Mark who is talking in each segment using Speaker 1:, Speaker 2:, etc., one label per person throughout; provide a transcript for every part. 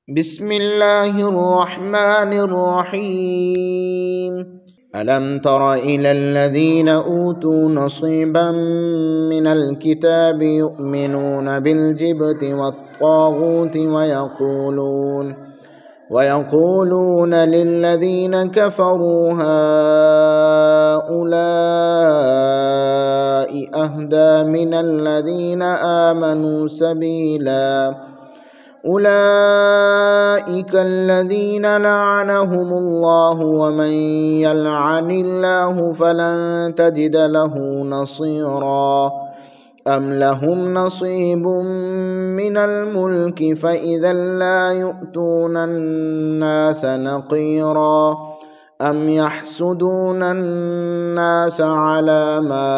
Speaker 1: بسم الله الرحمن الرحيم ألم تر إلى الذين أوتوا نصيبا من الكتاب يؤمنون بالجبت والطاغوت ويقولون للذين كفروا هؤلاء أهدى من الذين آمنوا سبيلا أولئك الذين لعنهم الله ومن يلعن الله فلن تجد له نصيرا أم لهم نصيب من الملك فإذا لا يؤتون الناس نقيرا أم يحسدون الناس على ما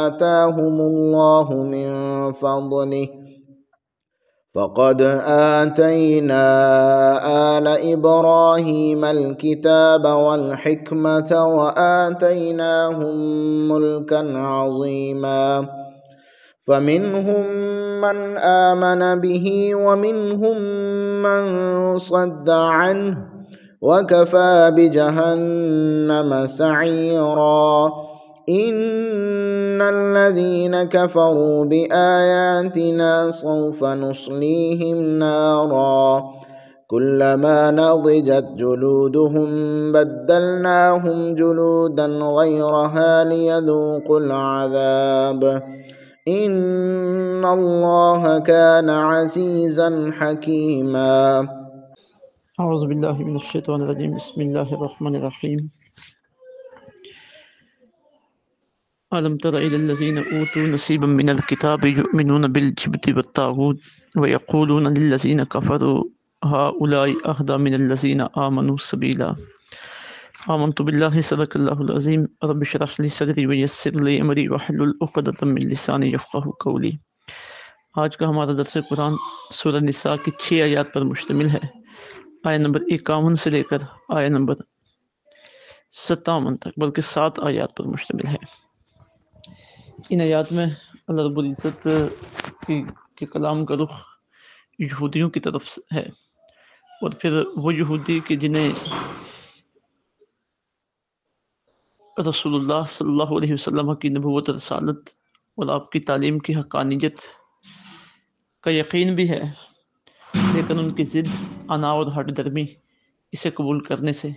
Speaker 1: آتاهم الله من فضله فقد آتينا آل إبراهيم الكتاب والحكمة وآتيناهم ملكا عظيما فمنهم من آمن به ومنهم من صد عنه وكفى بجهنم سعيرا إن الذين كفروا بآياتنا سوف نصليهم نارا كلما نضجت جلودهم بدلناهم جلودا غيرها ليذوقوا العذاب إن الله كان عزيزا حكيما.
Speaker 2: اعوذ باللہ من الشیطان الرجیم بسم اللہ الرحمن الرحیم ألم تر إلى الذين أوتوا نصيبا من الكتاب يؤمنون بالجبت والطاغوت ويقولون للذين كفروا هؤلاء أهدى من الذين آمنوا سبيلا آمنت بالله صدق الله العظيم رب اشرح لي صدري ويسر لي أمري واحلل عقدة من لساني يفقهوا قولي۔ آج کا ہمارا درس قرآن سورہ نساء کی 6 آیات پر مشتمل ہے۔ آیہ نمبر 51 سے لے کر آیہ نمبر 57 تک، بلکہ 7 آیات پر مشتمل ہے۔ ان آیات میں اللہ رب العزت کے کلام کا رخ یہودیوں کی طرف ہے، اور پھر وہ یہودی کہ جنہیں رسول اللہ صلی اللہ علیہ وسلم کی نبوت و رسالت اور آپ کی تعلیم کی حقانیت کا یقین بھی ہے، لیکن ان کی ضد، انا اور ہٹ درمی اسے قبول کرنے سے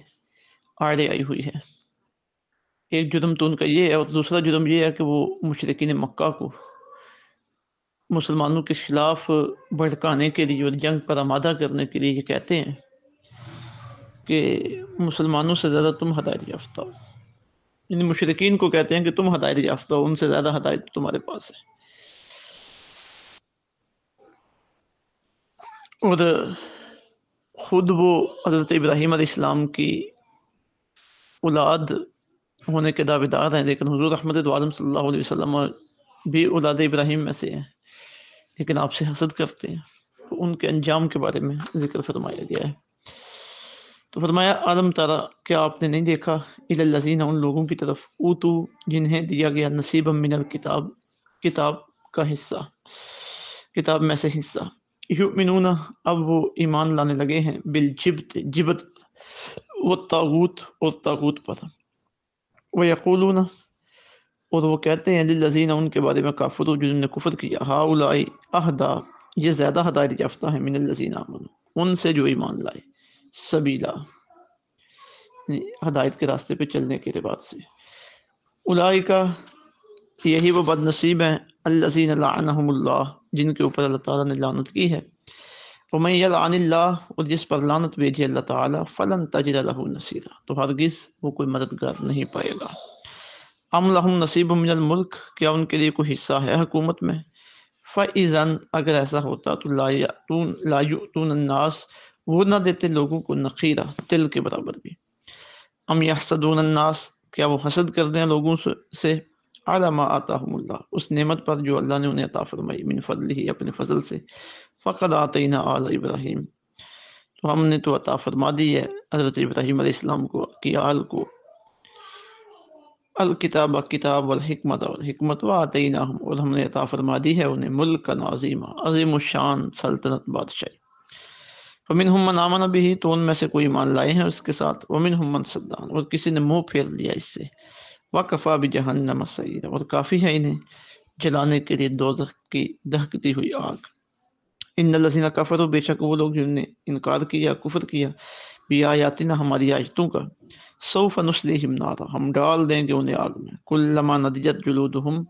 Speaker 2: آڑے آئی ہوئی ہے۔ ایک جرم تو ان کا یہ ہے، اور دوسرا جرم یہ ہے کہ وہ مشرکین مکہ کو مسلمانوں کے خلاف بھڑکانے کے لیے اور جنگ پر آمادہ کرنے کے لیے یہ کہتے ہیں کہ مسلمانوں سے زیادہ تم ہدایت یافتہ ہو۔ ان مشرکین کو کہتے ہیں کہ تم ہدایت یافتہ ہو، ان سے زیادہ ہدایت تمہارے پاس ہے۔ اور خود وہ حضرت ابراہیم علیہ السلام کی اولاد ہونے کے دعوے دار ہیں، لیکن حضور رحمت عالم صلی اللہ علیہ وسلم بھی اولاد ابراہیم میں سے ہیں، لیکن آپ سے حسد کرتے ہیں۔ تو ان کے انجام کے بارے میں ذکر فرمایا گیا ہے۔ تو فرمایا عالم تارا، کیا آپ نے نہیں دیکھا، الی الذین، ان لوگوں کی طرف، اوتو، جنہیں دیا گیا، نصیبا من الکتاب، کتاب کا حصہ، کتاب میں سے حصہ، یؤمنون، اب وہ ایمان لانے لگے ہیں، بالجبت، جبت، والطاغوت، اور طاغوت پر، ویقولون، اور وہ کہتے ہیں، للذین، ان کے بارے میں، کافروا، جنہوں نے کفر کیا، ہؤلاء اہدی، یہ زیادہ ہدایت یافتہ ہیں، من الذین آمنوا، ان سے جو ایمان لائے، سبیلا، ہدایت کے راستے پہ چلنے کے اعتبار سے، اولئک، یہی وہ بد نصیب ہیں، الذین لعنہم اللہ، جن کے اوپر اللہ تعالیٰ نے لعنت کی ہے، ومن یلعن اللہ، اور جس پر لعنت بھیجے اللہ تعالیٰ، فلن تجد لہ نصیرا، تو ہرگز وہ کوئی مددگار نہیں پائے گا۔ ام لہم نصیب من الملک، کیا ان کے لیے کوئی حصہ ہے حکومت میں؟ فَإِذًا، اگر ایسا ہوتا تو لا یؤتون الناس، وہ نہ دیتے لوگوں کو نقیرا، تل کے برابر بھی۔ ام یحسدون الناس، کیا وہ حسد کرتے ہیں لوگوں سے، علی ما آتاہم اللہ، اس نعمت پر جو اللہ نے انہیں عطا فرمائی، من فضلہ، اپنے فضل سے، فقد آتینا آل ابراہیم، تو ہم نے تو عطا فرما دی ہے حضرت ابراہیم علیہ السلام کو، کی آل کو، الکتاب، کتاب، والحکمت، اور حکمت، وآتیناہم، اور ہم نے عطا فرما دی ہے انہیں، ملکا عظیما، عظیم الشان سلطنت، بادشاہی۔ ومنہم من آمن بہ، تو ان میں سے کوئی ایمان لائے ہیں اس کے ساتھ، ومنہم من صد عنہ، اور کسی نے منہ پھیر لیا اس سے، وکفیٰ بجہنم سعیرا، اور کافی ہے انہیں جلانے کے لیے دوزخ کی دہکتی ہوئی آگ۔ ان الذین کفروا، بے شک وہ لوگ جنہوں نے انکار کیا، کفر کیا، بآیاتنا، ہماری آیتوں کا، سوف نصلیہم نارا، ہم ڈال دیں گے انہیں آگ میں، کلما نضجت جلودہم،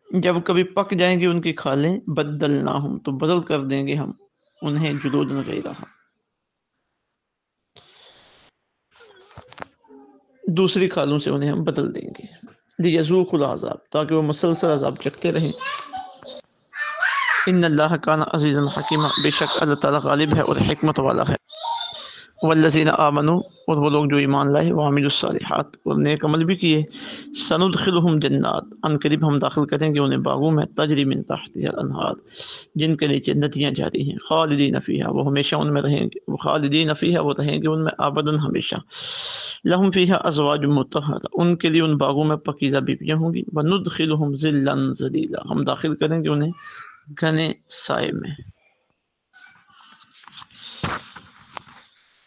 Speaker 2: جب کبھی پک جائیں گے ان کی کھالیں، بدلناہم، تو بدل کر دیں گے ہم انہیں جلودن غیرہا، دوسری کھالوں سے انہیں ہم بدل دیں گے، لیذوقوا العذاب، تاکہ وہ مسلسل عذاب چکھتے رہیں۔ ان اللہ کان عزیزا حکیما، بے شک اللہ تعالیٰ غالب ہے اور حکمت والا ہے۔ والذین آمنوا، اور وہ لوگ جو ایمان لائے، وعملوا الصالحات، اور نیک عمل بھی کیے، سندخلہم جنات، ان قریب ہم داخل کریں گے انہیں باغوں میں، تجری من تحتها الانہار، جن کے نیچے ندیاں جاری ہیں، خالدین فیہا، وہ ہمیشہ ان میں رہیں گے، وہ خالدین فیہا، وہ رہیں گے ان میں ابدا ہمیشہ، لہم فیہا ازواج مطہرہ، ان کے لیے ان باغوں میں پاکیزہ بیویاں ہوں گی، وندخلہم ظلا ظلیلا، ہم داخل کریں گے انہیں گھنے سائے میں۔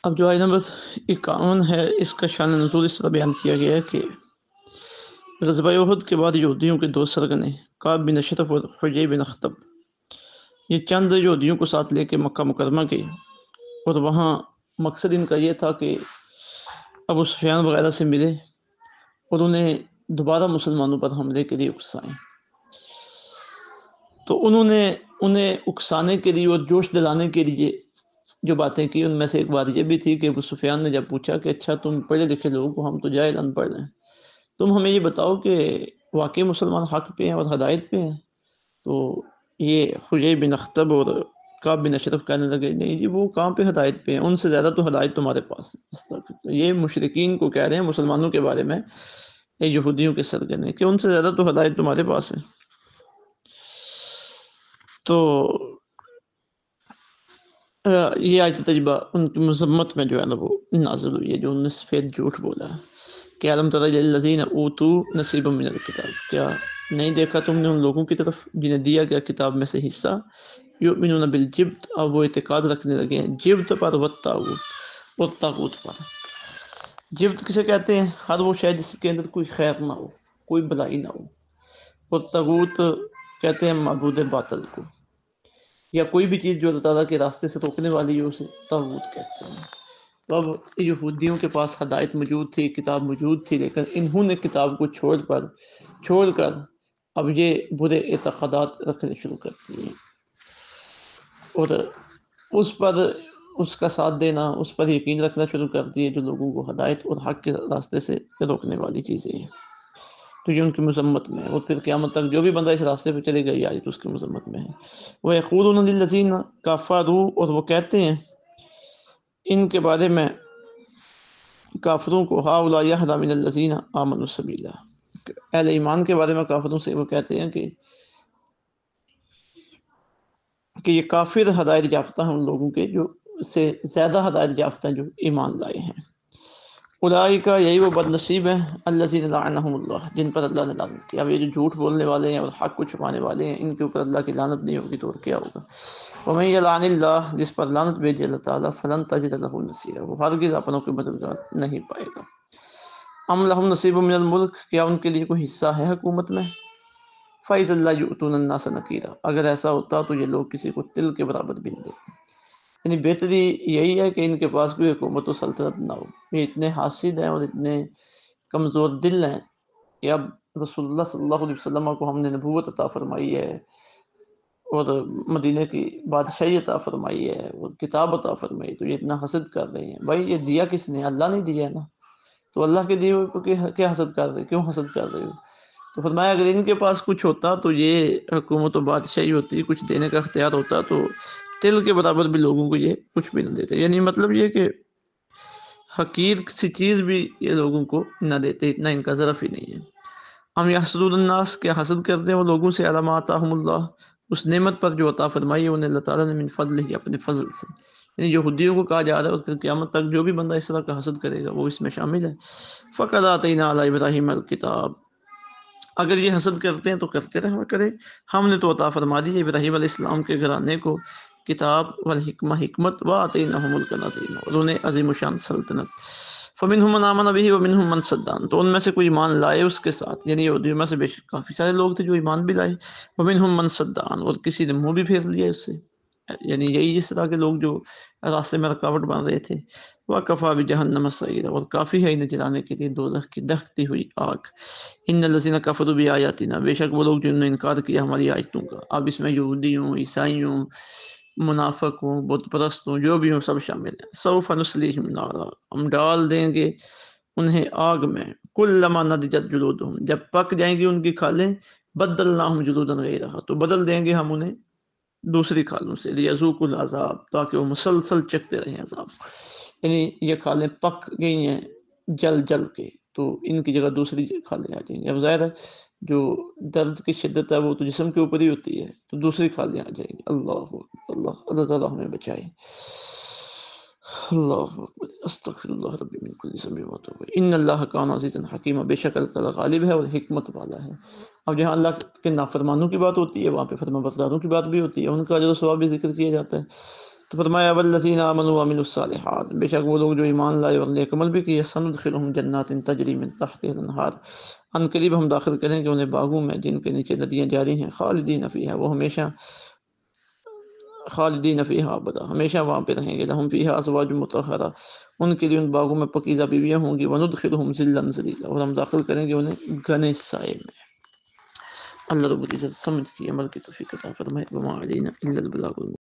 Speaker 2: اب جو آیت نمبر 51 ہے، اس کا شان نزول اس طرح بیان کیا گیا ہے کہ غزوہ احد کے بعد یہودیوں کے دو سرگنے، کعب بن اشرف اور حجی بن اخطب، یہ چند یہودیوں کو ساتھ لے کے مکہ مکرمہ گئے، اور وہاں مقصد ان کا یہ تھا کہ ابو سفیان وغیرہ سے ملے اور انہیں دوبارہ مسلمانوں پر حملے کے لیے اکسائیں۔ تو انہوں نے انہیں اکسانے کے لیے اور جوش دلانے کے لیے جو باتیں کی، ان میں سے ایک بات یہ بھی تھی کہ ابو سفیان نے جب پوچھا کہ اچھا تم پڑھے لکھے لوگ ہو، ہم تو جاہل ان پڑھ ہیں، تم ہمیں یہ بتاؤ کہ واقعی مسلمان حق پہ ہیں اور ہدایت پہ ہیں؟ تو یہ حجی بن اخطب اور کعب بن اشرف کہنے لگے نہیں جی، وہ کہاں پہ ہدایت پہ ہیں، ان سے زیادہ تو ہدایت تمہارے پاس ہے۔ یہ مشرکین کو کہہ رہے ہیں مسلمانوں کے بارے میں، یہودیوں کے سرگنے، کہ ان سے زیادہ تو ہدایت تمہارے پاس ہے۔ تو یہ آیت تجربہ ان کی مذمت میں جو ہے نا وہ نازل ہوئی ہے، جو نسفید جھوٹ بولا ہے کہ علم تر الذین اوتوا نصیبا من الکتاب، کیا نہیں دیکھا تم نے ان لوگوں کی طرف جنہیں دیا گیا کتاب میں سے حصہ، یؤمنون بالجبت، اب وہ اعتقاد رکھنے لگے ہیں جبت پر والطاغوت، اور طاغوت پر۔ جبت کسے کہتے ہیں؟ ہر وہ شے جس کے اندر کوئی خیر نہ ہو، کوئی بلائی نہ ہو، اور طاغوت کہتے ہیں معبود باطل کو، یا کوئی بھی چیز جو اللہ تعالیٰ کے راستے سے روکنے والی ہو، اسے طاغوت کہتے ہیں۔ تو اب یہودیوں کے پاس ہدایت موجود تھی، کتاب موجود تھی، لیکن انہوں نے کتاب کو چھوڑ کر اب یہ برے اعتقادات رکھنے شروع کر دیے، اور اس پر اس کا ساتھ دینا، اس پر یقین رکھنا شروع کر دیے جو لوگوں کو ہدایت اور حق کے راستے سے روکنے والی چیزیں ہیں۔ تو یہ ان کی مذمت میں ہے، اور پھر قیامت تک جو بھی بندہ اس راستے پہ چلے گا یہ آیت اس کی مذمت میں ہے۔ وَيَقُولُونَ لِلَّذِينَ كَفَرُوا، اور وہ کہتے ہیں ان کے بارے میں کافروں کو، هَؤُلَاء أَهْدَىٰ مِنَ الَّذِينَ آمَنُوا سَبِيلًا، اہل ایمان کے بارے میں کافروں سے وہ کہتے ہیں کہ یہ کافر ہدایت یافتہ ہیں ان لوگوں کے جو سے زیادہ ہدایت یافتہ ہیں جو ایمان لائے ہیں۔ اولئک، یہی وہ بد نصیب ہیں، الذین لعنہم اللہ، جن پر اللہ نے لعنت کیا۔ اب یہ جو جھوٹ بولنے والے ہیں اور حق کو چھپانے والے ہیں، ان کے اوپر اللہ کی لعنت نہیں ہوگی تو اور کیا ہوگا؟ ومن یلعن اللہ، جس پر لعنت بھیجے اللہ تعالیٰ، فلن تجد له نصیرا، وہ ہرگز اپنوں کے مددگار نہیں پائے گا۔ ام لہم نصیب من الملک، کیا ان کے لیے کوئی حصہ ہے حکومت میں؟ فَإِذًا لَا يُؤْتُونَ النَّاسَ نَقِيرًا، اگر ایسا ہوتا تو یہ لوگ کسی کو تل کے برابر بھی نہ دیتے۔ یعنی بہتری یہی ہے کہ ان کے پاس کوئی حکومت و سلطنت نہ ہو، یہ اتنے حاسد ہیں اور اتنے کمزور دل ہیں کہ اب رسول اللہ صلی اللہ علیہ وسلم کو ہم نے نبوت عطا فرمائی ہے اور مدینہ کی بادشاہی عطا فرمائی ہے اور کتاب عطا فرمائی، تو یہ اتنا حسد کر رہے ہیں۔ بھائی یہ دیا کس نے؟ اللہ نے دیا ہے نا، تو اللہ کے دیے ہوئے کو کیا حسد کر رہے، کیوں حسد کر رہے ہو؟ تو فرمایا اگر ان کے پاس کچھ ہوتا تو یہ حکومت و بادشاہی ہوتی، کچھ دینے کا اختیار ہوتا تو تل کے برابر بھی لوگوں کو یہ کچھ بھی نہ دیتے۔ یعنی مطلب یہ کہ حقیر سی چیز بھی یہ لوگوں کو نہ دیتے، اتنا ان کا ظرف ہی نہیں ہے۔ ہم یحسدون الناس، کیا حسد کرتے ہیں وہ لوگوں سے، علی ما آتاہم اللہ، اس نعمت پر جو عطا فرمائی ہے انہیں اللہ تعالیٰ نے، من فضل ہی، اپنے فضل سے۔ یعنی یہودیوں کو کہا جا رہا ہے اور پھر قیامت تک جو بھی بندہ اس طرح کا حسد کرے گا وہ اس میں شامل ہے۔ فقد آتینا علی ابراہیم الکتاب، اگر یہ حسد کرتے ہیں تو کرتے رہا کرے، ہم نے تو عطا فرما دی ابراہیم علیہ السلام کے گھرانے کو کتاب والحکمہ حکمت وآتیناہم ملکا عظیما، اور انہیں عظیم الشان سلطنت. فمنہم من آمن بہ ومنہم من صدان، تو ان میں سے کوئی ایمان لائے اس کے ساتھ، یعنی یہودیوں میں سے بے شک کافی سارے لوگ تھے جو ایمان بھی لائے. ومنہم من صدان، اور کسی نے منہ بھی پھیر لیا اس سے، یعنی یہی اس طرح کے لوگ جو راستے میں رکاوٹ بن رہے تھے. وَكَفَى بِجَهَنَّمَ سَعِيرًا، اور کافی ہے انہیں جلانے کے لیے دوزخ کی دہکتی ہوئی آگ. ان الذین کفروا بآیاتنا، بے شک وہ لوگ جنہوں نے انکار کیا ہماری آیتوں کا. اب اس میں یہودی ہوں، عیسائی ہوں، منافق ہوں، بت پرست ہوں، جو بھی ہوں سب شامل ہیں. سوف نصلیہم نارا، ہم ڈال دیں گے انہیں آگ میں. کلما نضجت جلودہم، جب پک جائیں گی ان کی کھالیں. بدلناہم جلودا غیرہا، تو بدل دیں گے ہم انہیں دوسری کھالوں سے. لیذوقوا العذاب، تاکہ وہ مسلسل چکھتے رہیں عذاب. یعنی یہ کھالیں پک گئی ہیں جل جل کے، تو ان کی جگہ دوسری کھالیں آ جائیں گی. اب ظاہر ہے جو درد کی شدت ہے وہ تو جسم کے اوپر ہی ہوتی ہے، تو دوسری کھالیں آ جائیں گی. اللہ تعالیٰ ہمیں بچائے. اللہ اکبر، استغفر اللہ ربی من کل ذنب واتوب الیہ. ان اللہ کان عزیزا حکیما، بے شک اللہ تعالیٰ غالب ہے اور حکمت والا ہے. اب جہاں اللہ کے نافرمانوں کی بات ہوتی ہے وہاں پہ فرما برداروں کی بات بھی ہوتی ہے، ان کا اجر و ثواب بھی ذکر کیا جاتا ہے. تو فرمایا والذین آمنوا وعملوا الصالحات، بے شک وہ لوگ جو ایمان لائے اور نیک عمل بھی کیے. سندخلهم جنات تجری من تحتها الانہار، ان قریب ہم داخل کریں گے انہیں باغوں میں جن کے نیچے ندیاں جاری ہیں. خالدین فیہا، وہ ہمیشہ خالدین فیہا ابدا، ہمیشہ وہاں پہ رہیں گے. لہم فیہا ازواج مطہرہ، ان کے لیے ان باغوں میں پکیزہ بیویاں ہوں گی. وندخلهم ظلا ظلیلا، اور ہم داخل کریں گے انہیں گھنے سائے میں. اللہ رب العزت سمجھ کی عمل کی توفیق عطا فرمائے. وما علینا الا البلاغ المبین.